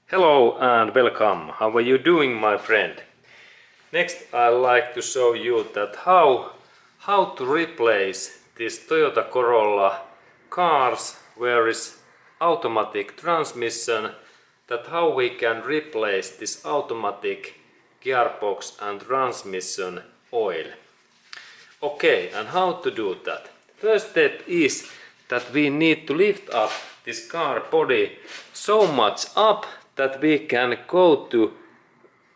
Hello and welcome. How are you doing, my friend? Next I'd like to show you that how to replace this Toyota Corolla cars where is automatic transmission, that how we can replace this automatic gearbox and transmission oil. Okay, and how to do that? First step is that we need to lift up this car body so much up that we can go to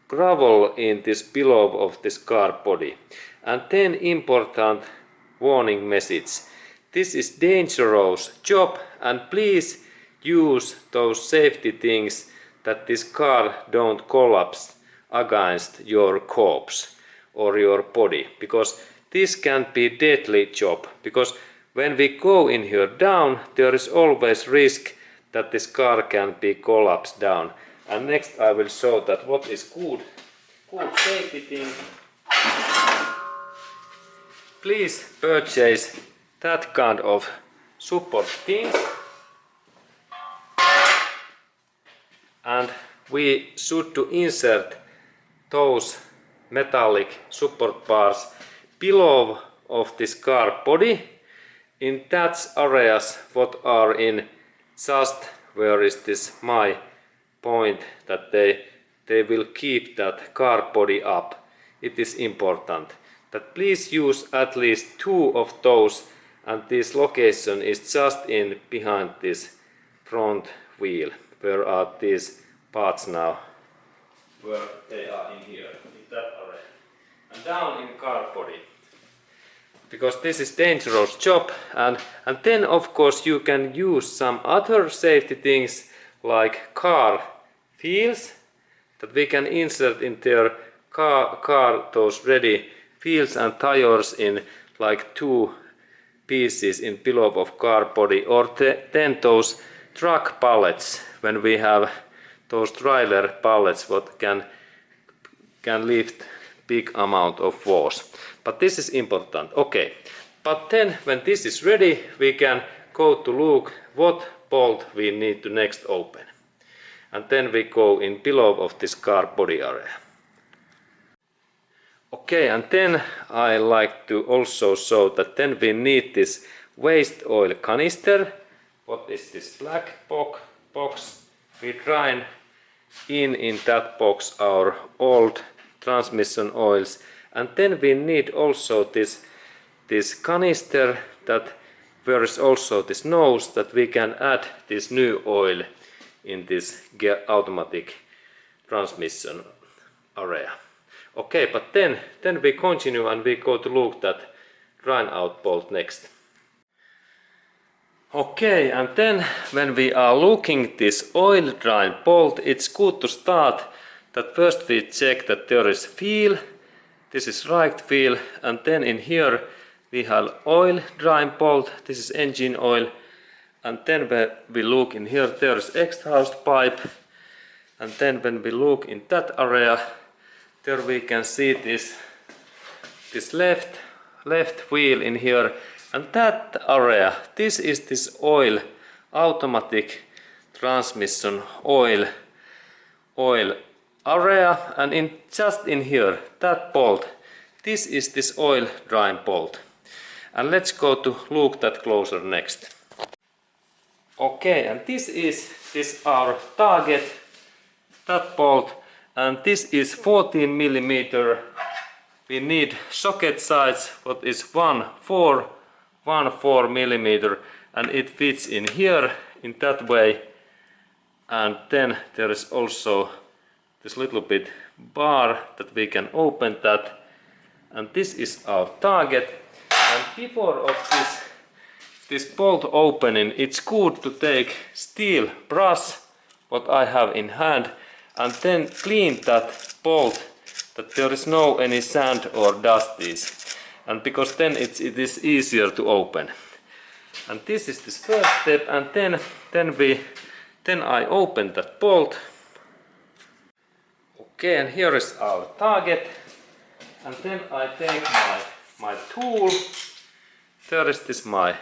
gravel in this below of this car body. And then important warning message. This is dangerous job and please use those safety things that this car don't collapse against your corpse or your body, because this can be deadly job, because when we go in here down there is always risk that this car can be collapsed down. And next I will show that what is good safety thing. Please purchase that kind of support things, and we should to insert those metallic support bars below of this car body in that areas what are in just where is this my point, that they will keep that car body up. It is important that please use at least 2 of those, and this location is just in behind this front wheel. Where are these parts now? Where they are in here, in that area, and down in car body, because this is dangerous job. And then of course you can use some other safety things like car wheels, that we can insert in their car those ready wheels and tires in like 2 pieces in below of car body, or then those truck pallets when we have those trailer pallets what can lift big amount of force. But this is important. Okay, but then when this is ready we can go to look what bolt we need to next open, and then we go in below of this car body area. Okay, and then I like to also show that then we need this waste oil canister. What is this black box? We drain in that box our old transmission oils, and then we need also this canister that where is also this nose that we can add this new oil in this automatic transmission area. Okay, but then we continue and we go to look that drain out bolt next. Okay, and then when we are looking this oil drain bolt, it's good to start that first we check that there is wheel. This is right wheel, and then in here we have oil drain bolt. This is engine oil, and then when we look in here there is exhaust pipe, and then when we look in that area there we can see this left wheel in here, and that area, this is this oil automatic transmission oil area, and in just in here that bolt, this is this oil drain bolt. And let's go to look that closer next. Okay, and this is our target, that bolt, and this is 14 mm. We need socket size what is 1/4 mm, and it fits in here in that way. And then there is also this little bit bar that we can open that, and this is our target. And before of this bolt opening, it's good to take steel brush what I have in hand, and then clean that bolt that there is no any sand or dusties, and because then it is easier to open. And this is this first step, and then I open that bolt. Okay, and here is our target, and then I take my tool. There is this my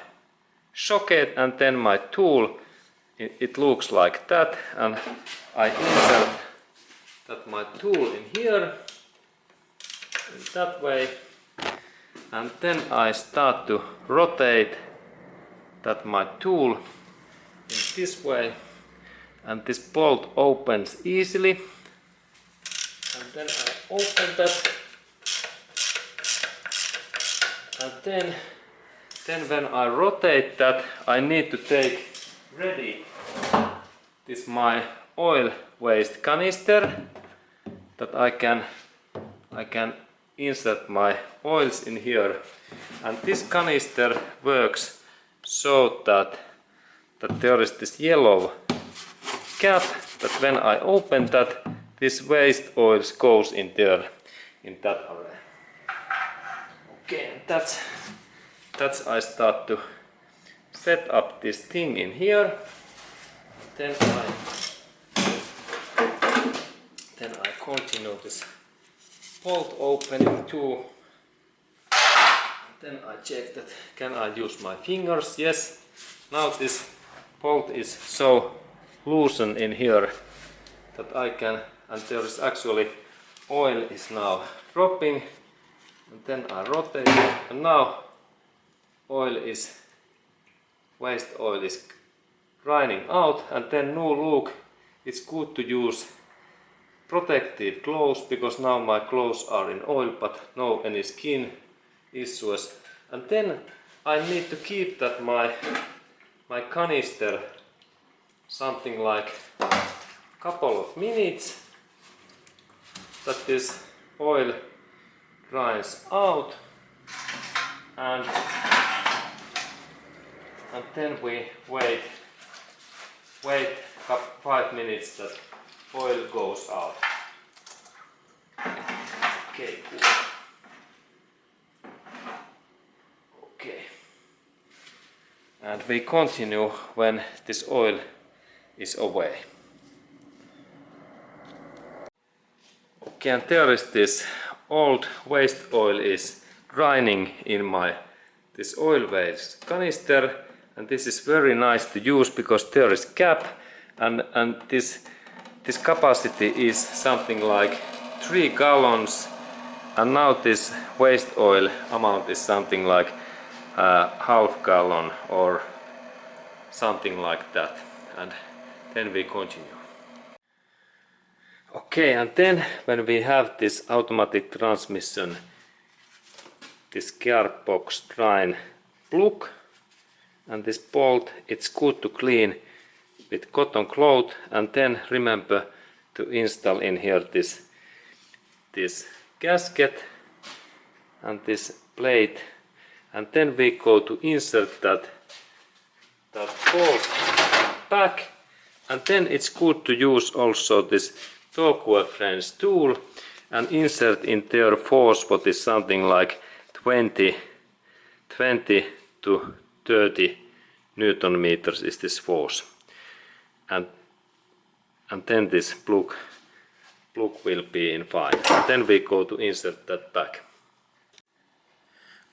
socket, and then my tool it looks like that, and I insert that my tool in here in that way, and then I start to rotate that my tool in this way, and this bolt opens easily, and then I open that, and then when I rotate that, I need to take ready this my oil waste canister, that I can insert my oils in here, and this canister works so that there is this yellow cap, that when I open that, this waste oils goes in there, in that area. Okay, that's I start to set up this thing in here. Then I continue this bolt opening too. Then I check that can I use my fingers. Yes. Now this bolt is so loosened in here that I can, and there is actually oil is now dropping, and then I rotate it, and now waste oil is running out. And then now look, it's good to use protective clothes, because now my clothes are in oil but no any skin issues. And then I need to keep that my canister something like couple of minutes, that this oil dries out, and then we wait 5 minutes that oil goes out. Okay, good. Okay. And we continue when this oil is away. Okay, and there is this old waste oil is drying in my this oil waste canister, and this is very nice to use because there is cap, and this capacity is something like 3 gallons, and now this waste oil amount is something like half gallon or something like that. And then we continue. Okay, and then when we have this automatic transmission, this gearbox drain plug and this bolt, it's good to clean with cotton cloth, and then remember to install in here this gasket and this plate, and then we go to insert that bolt back, and then it's good to use also this torque wrench tool and insert in there force what is something like 20 to 30 Newton meters is this force, and then this plug will be in fine. Then we go to insert that back.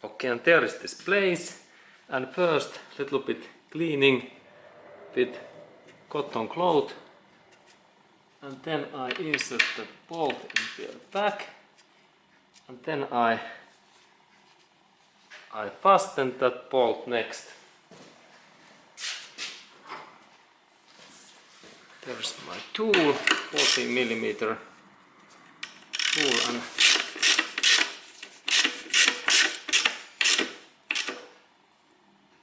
Okay, and there is this place, and first little bit cleaning with cotton cloth, and then I insert the bolt in the back, and then I fasten that bolt next. There's my tool, 14mm tool,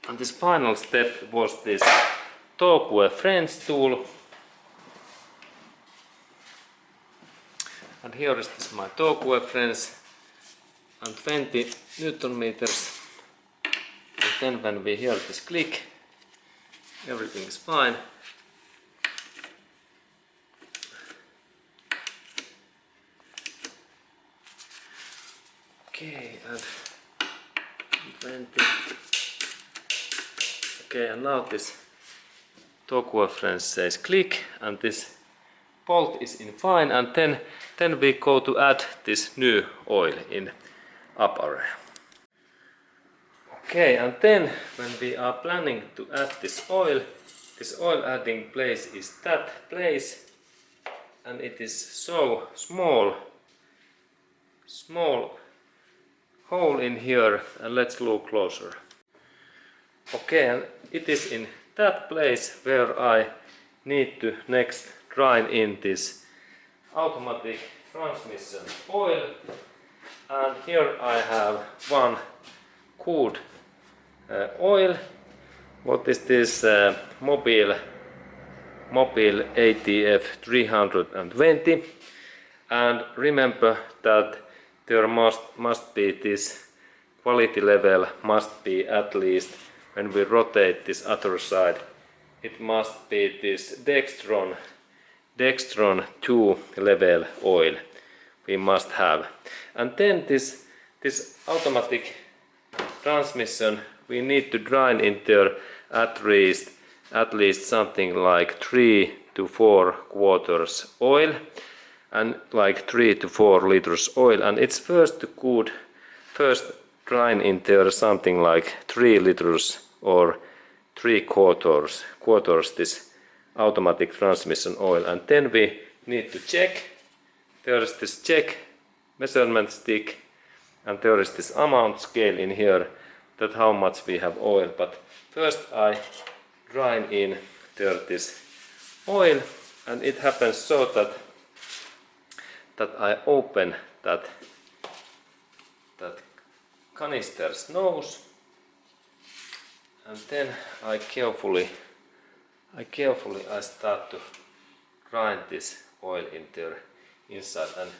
and this final step was this torque wrench tool. And here is this my torque wrench, and 20 Newton meters. And then when we hear this click, everything is fine. Okay, and 20. Okay, and now this torque wrench says click, and this bolt is in fine, and then we go to add this new oil in up area. Okay, and then when we are planning to add this this oil adding place is that place, and it is so small hole in here, and let's look closer. Okay, and it is in that place where I need to next drain in this automatic transmission oil, and here I have one good oil. What is this Mobile ATF 320, and remember that there must be this quality level must be at least, when we rotate this other side, it must be this Dextron 2 level oil we must have. And then this automatic transmission, we need to drain in there at least something like 3 to 4 quarters oil, and like 3 to 4 liters oil, and it's first drain in there something like 3 liters or 3 quarters this automatic transmission oil, and then we need to check. There is this check measurement stick, and there is this amount scale in here, that how much we have oil. But first I drain in there this oil, and it happens so that I open that canister's nose, and then I carefully start to grind this oil in there inside, and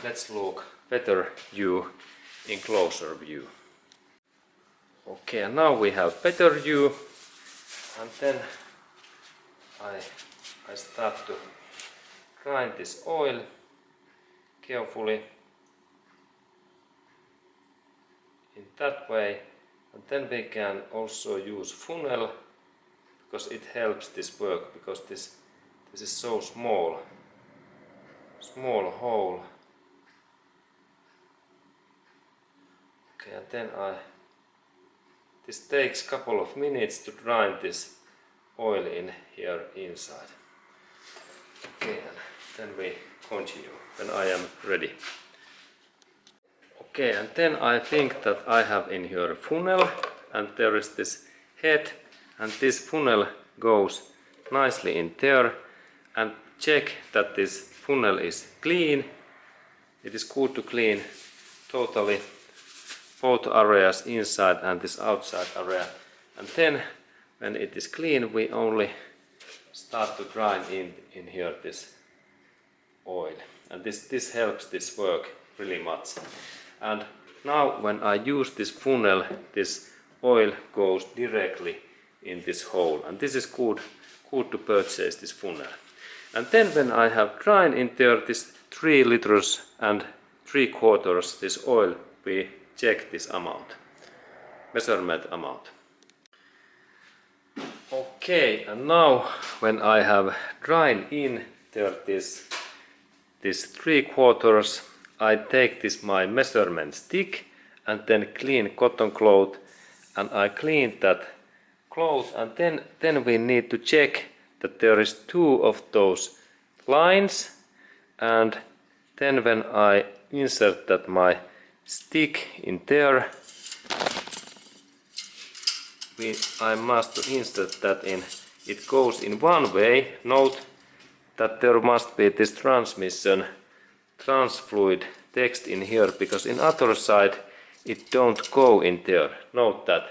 let's look better view in closer view. Okay, and now we have better view, and then I start to grind this oil carefully in that way, and then we can also use funnel, because it helps this work, because this is so small hole. Okay, and then this takes couple of minutes to drain this oil in here inside. Okay, and then we continue when I am ready. Okay, and then I think that I have in here a funnel, and there is this head, and this funnel goes nicely in there, and check that this funnel is clean. It is good to clean totally both areas, inside and this outside area, and then when it is clean we only start to drain in here this oil, and this helps this work really much. And now when I use this funnel, this oil goes directly in this hole, and this is good to purchase this funnel. And then when I have drained in there this 3 liters and 3 quarters this oil, we check this amount, measurement amount. Okay, and now when I have drained in there this 3 quarters, I take this my measurement stick and then clean cotton cloth, and I clean that cloth, and then we need to check that there is 2 of those lines, and then when I insert that my stick in there, I must insert that in. It goes in one way. Note that there must be this transmission transfluid text in here, because in other side it don't go in there. Note that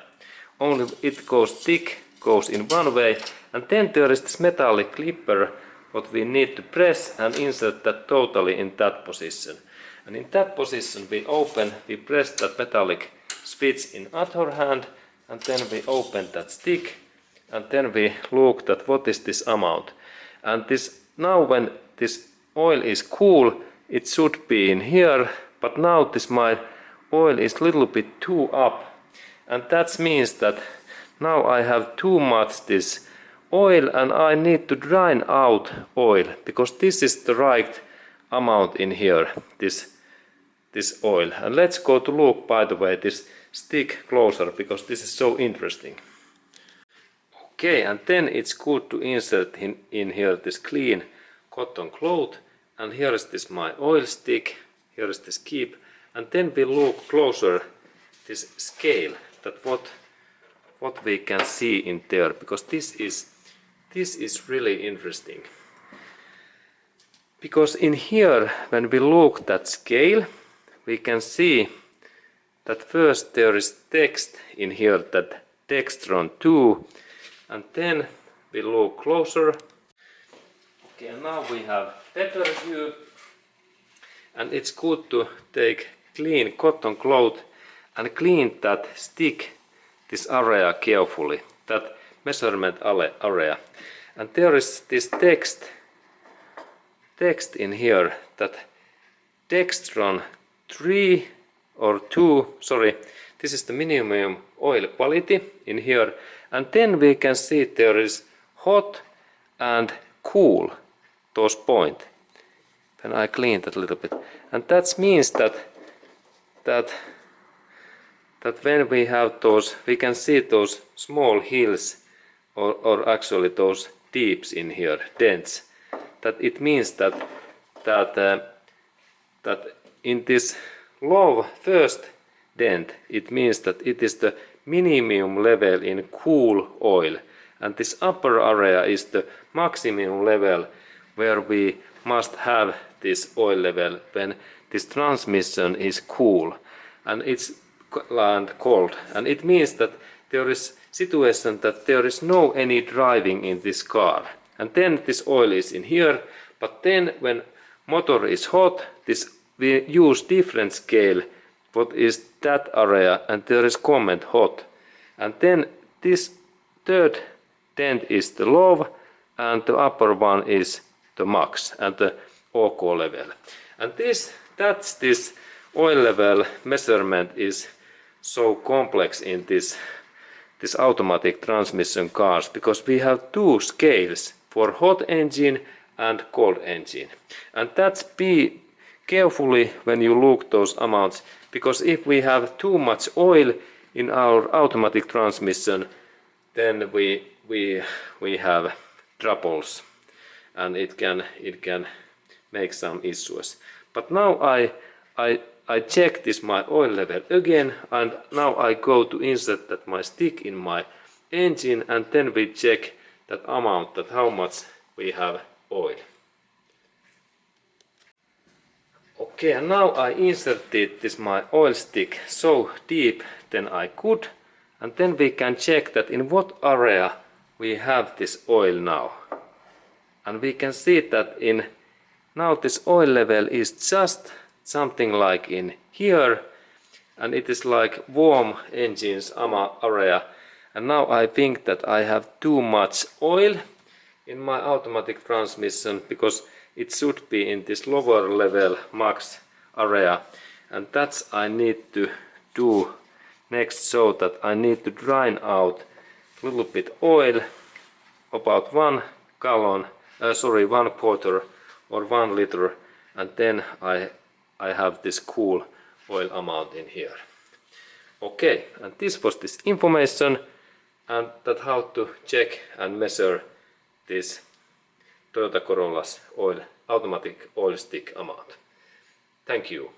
only it goes thick, goes in one way, and then there is this metallic clipper what we need to press and insert that totally in that position. And in that position we press that metallic switch in other hand, and then we open that stick, and then we look that what is this amount. And this now when this oil is cool, it should be in here, but now this my oil is little bit too up, and that means that now I have too much this oil, and I need to drain out oil, because this is the right amount in here, this oil. And let's go to look, by the way, this stick closer, because this is so interesting. Okay, and then it's good to insert in here this clean cotton cloth, and here is this my oil stick, here is this keep, and then we look closer this scale, that what we can see in there, because this is really interesting. Because in here, when we look that scale, we can see that first there is text in here, that Dextron 2, and then we look closer. Okay, and now we have better view, and it's good to take clean cotton cloth and clean that stick, this area carefully, that measurement area. And there is this text in here, that Dextron 3 or 2, sorry, this is the minimum oil quality in here, and then we can see there is hot and cool, those point. When I clean that a little bit, and that means that when we have those, we can see those small hills, or actually those deeps in here, dents. That it means that in this low first dent, it means that it is the minimum level in cool oil, and this upper area is the maximum level where we must have this oil level when this transmission is cool and it's cold, and it means that there is situation that there is no any driving in this car, and then this oil is in here. But then when motor is hot, this we use different scale what is that area, and there is comment hot, and then this third dent is the low and the upper one is the max and the OK level. And this oil level measurement is so complex in this automatic transmission cars, because we have two scales for hot engine and cold engine, and that's be carefully when you look those amounts, because if we have too much oil in our automatic transmission, then we have troubles, and it can make some issues. But now I check this my oil level again, and now I go to insert that my stick in my engine, and then we check that amount, that how much we have oil. Okay, and now I inserted this my oil stick so deep than I could, and then we can check that in what area we have this oil now. And we can see that in now this oil level is just something like in here, and it is like warm engines area. And now I think that I have too much oil in my automatic transmission, because it should be in this lower level max area, and that's I need to do next, so that I need to drain out a little bit oil, about 1 gallon, 1 quarter or 1 liter, and then I have this cool oil amount in here. Okay, and this was this information, and that how to check and measure this Toyota Corolla's automatic oil stick amount. Thank you.